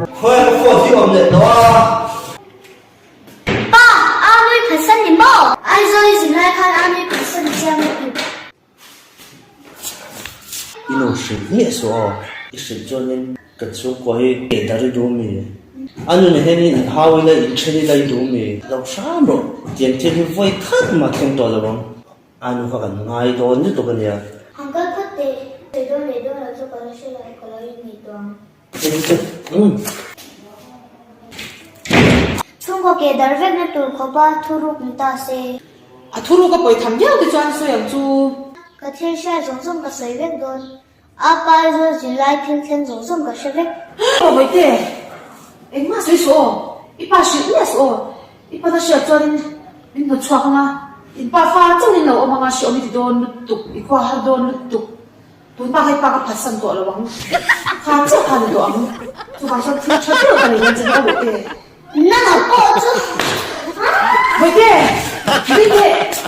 快放弃我们的啊！爸，阿妹陪上你梦，爱说一起来看阿妹陪上你家妹。一路是你说，一时就能跟中国去给他的多米。安住那些你好为了一吃的来多米，老啥咯？今天去会看嘛，听到了吗？安住发个爱多你都个呢？韩国快点，最多最多了就搞到现在搞到1米多。中国给的外面都可把土路很大些。啊，土路个背谈掉的专属养猪。个天下总送个随便多，阿爸说进来天天总送个随便。哦，没得，哎妈谁说？一把是你说，一把他是要做恁个窗啊，一把发正恁老妈妈是我们多努读，一块还多努读，都把还把个爬山多了王，他这看得多，就好像听车掉个人知道没得？那我不做。没得，没得。